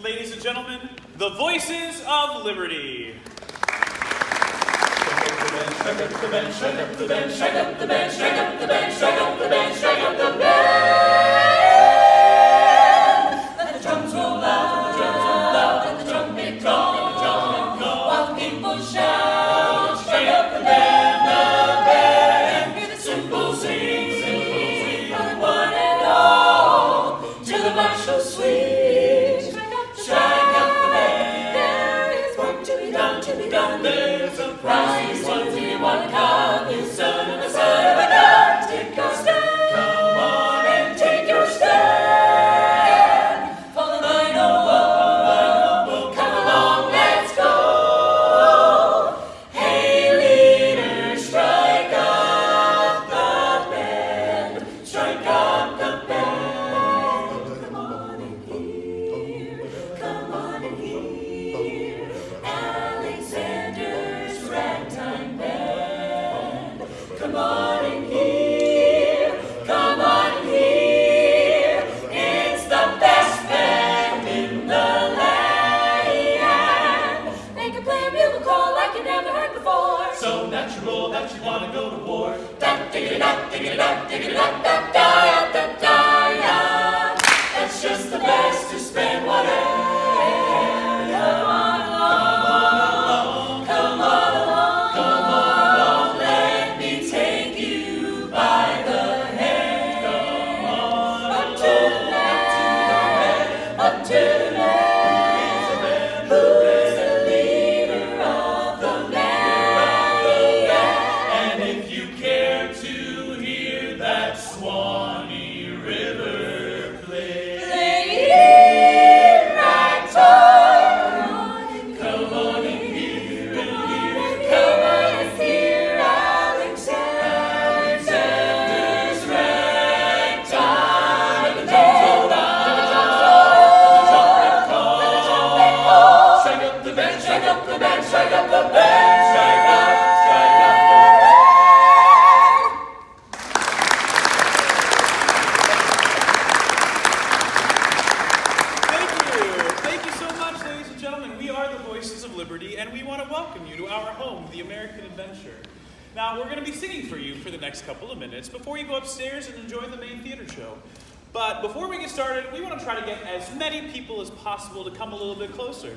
Ladies and gentlemen, the Voices of Liberty. Strike up the band, strike up the band, strike up the band, strike up the band, strike up the band, strike up the band. Let the drums roll out, let the drums roll out, let the trumpet call, let the trumpet call. While the people shout, strike up the band, hear the cymbals sing, from one and all, to the martial swing. Strike up the band, there is work to be done, to be done. There's a prize, one to be won, come, you son of a son of a gun, take your stand. Come on and take your stand. For the 901, come along, let's go. Hey leader, strike up the band, strike up the band. Come on and hear, come on and hear Alexander's Ragtime band. Come on and hear, come on and hear. It's the best band in the land. They can play a bugle call like you never heard before. So natural that you want to go to war. Da diggity da diggity da diggity da da da da da da. That's just the best to spend whatever. Come on along, come on along, come on along. Let me take you by the hand. Come on, up to the land, up to the land. Who's the leader of the land? And if you care to hear that Swanee River play, ragtime. Come on and hear, come on and hear Alexander's ragtime. The drums roll out, the trumpet call. Strike up the band, strike up the band, strike up the band, strike up the band. Thank you so much, ladies and gentlemen. We are the Voices of Liberty, and we want to welcome you to our home, the American Adventure. Now, we're going to be singing for you for the next couple of minutes before you go upstairs and enjoy the main theater show. But before we get started, we want to try to get as many people as possible to come a little bit closer.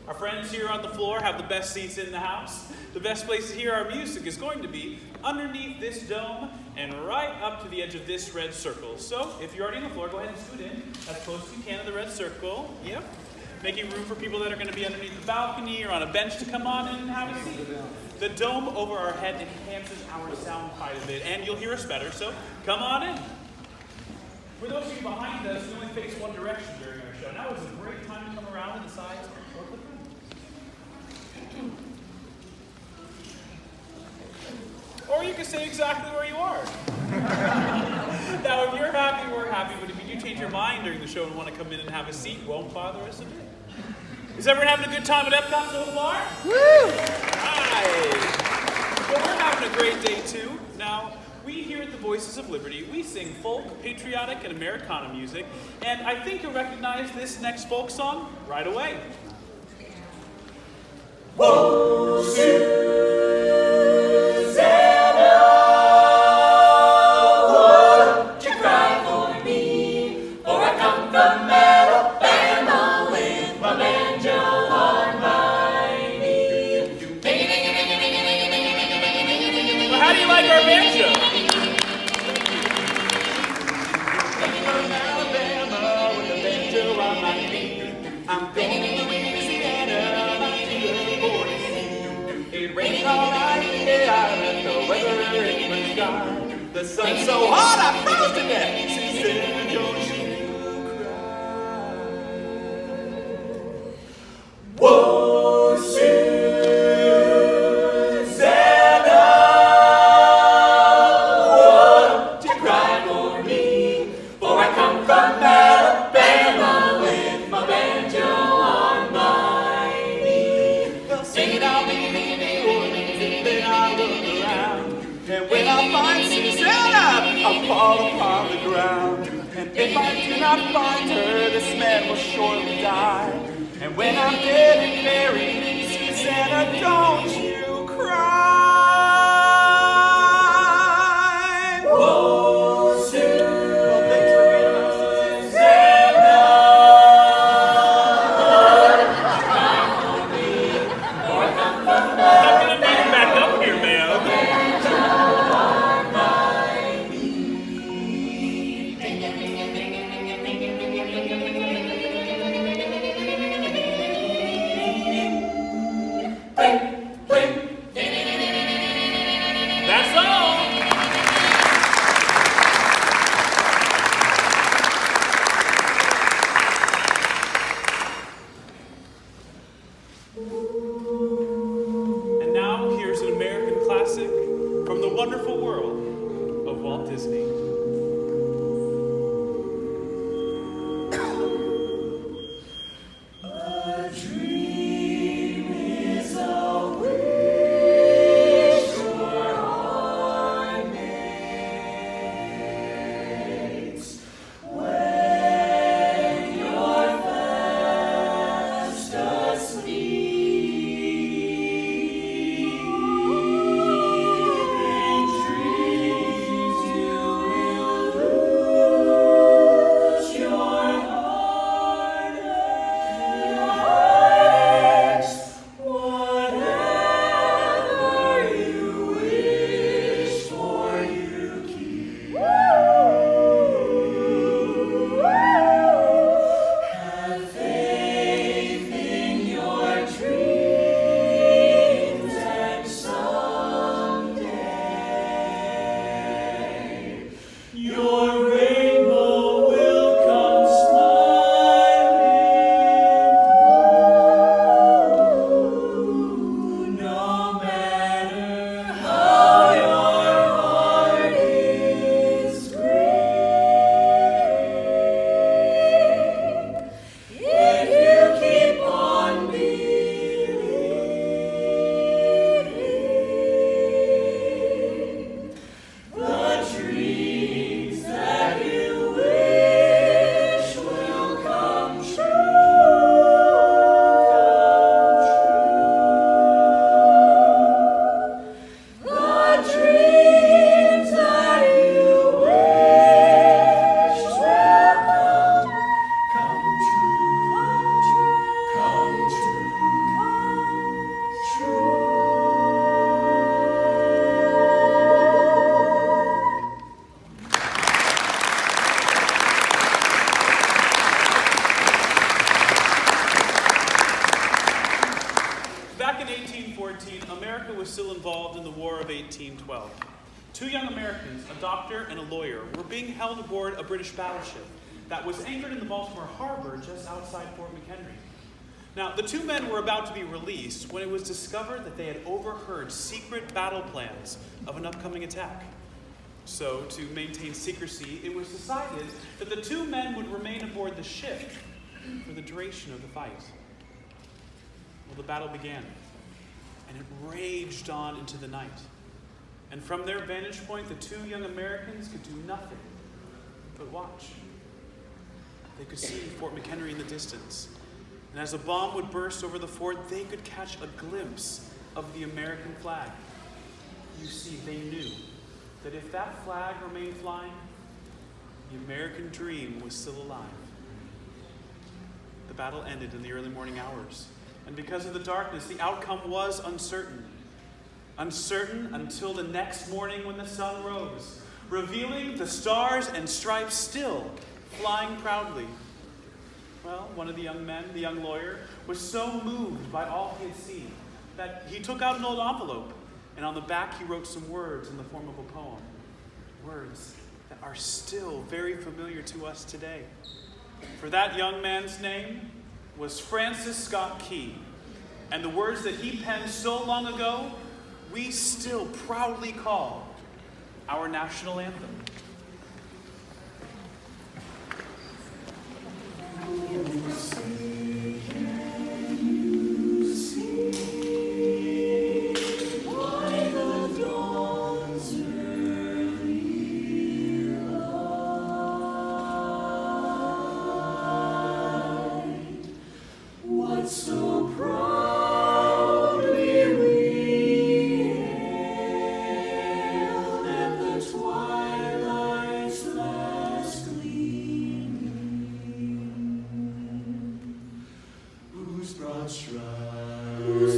Our friends here on the floor have the best seats in the house. The best place to hear our music is going to be underneath this dome and right up to the edge of this red circle. So, if you're already on the floor, go ahead and scoot in as close as you can to the red circle. Yep. Making room for people that are going to be underneath the balcony or on a bench to come on in and have a seat. The dome over our head enhances our sound quite a bit, and you'll hear us better, so come on in. For those of you behind us, we only face one direction during our show. Now is a great time to come around to the sides or the front. Or you can stay exactly where you are. Now, if you're happy, we're happy, but if you do change your mind during the show and want to come in and have a seat, won't bother us a bit. Is everyone having a good time at Epcot so far? Woo! Right. Well, we're having a great day, too. Now, we here at the Voices of Liberty, we sing folk, patriotic, and Americana music, and I think you'll recognize this next folk song right away. Whoa, Susanna, won't you cry for me? For I come from Alabama with my banjo on my knee. Well, how do you like our banjo? From Alabama with a banjo on my knee. I'm going to Louisiana, back to the border. It rained all night, yeah, I left the weather in the sky. The sun's so hot, I froze to death. Susanna, don't you cry. Whoa, Susanna, won't you cry for me? For I come from Alabama with my banjo on my knee. Singing I'll be in the Orleans and then I'll look around. And when I find Susanna, I'll fall upon the ground. And if I do not find her, this man will surely die. And when I'm dead and buried, Susanna, don't you cry. Oh, Susanna. Well, thanks for being about I'm gonna need him back up here, ma'am. That's all. And now here's an American classic from the wonderful world of Walt Disney. A dream is a wish your heart makes when you're fast asleep. In dreams you will lose your heartaches. Whatever you wish for, you keep. Have faith in your dreams, and someday your rainbow will come smiling through. No matter how your heart is grieving, if you keep on believing, the dreams that you wish will come true. The dreams that you wish will come Back in 1814, America was still involved in the War of 1812. Two young Americans, a doctor and a lawyer, were being held aboard a British battleship that was anchored in the Baltimore Harbor just outside Fort McHenry. Now, the two men were about to be released when it was discovered that they had overheard secret battle plans of an upcoming attack. So, to maintain secrecy, it was decided that the two men would remain aboard the ship for the duration of the fight. Well, the battle began, and it raged on into the night. And from their vantage point, the two young Americans could do nothing but watch. They could see Fort McHenry in the distance. And as a bomb would burst over the fort, they could catch a glimpse of the American flag. You see, they knew that if that flag remained flying, the American dream was still alive. The battle ended in the early morning hours. And because of the darkness, the outcome was uncertain. Uncertain until the next morning when the sun rose, revealing the stars and stripes still flying proudly. Well, one of the young men, the young lawyer, was so moved by all he had seen that he took out an old envelope, and on the back he wrote some words in the form of a poem. Words that are still very familiar to us today. For that young man's name was Francis Scott Key, and the words that he penned so long ago, we still proudly call our national anthem. What so proudly we hailed at the twilight's last gleaming, whose broad stripes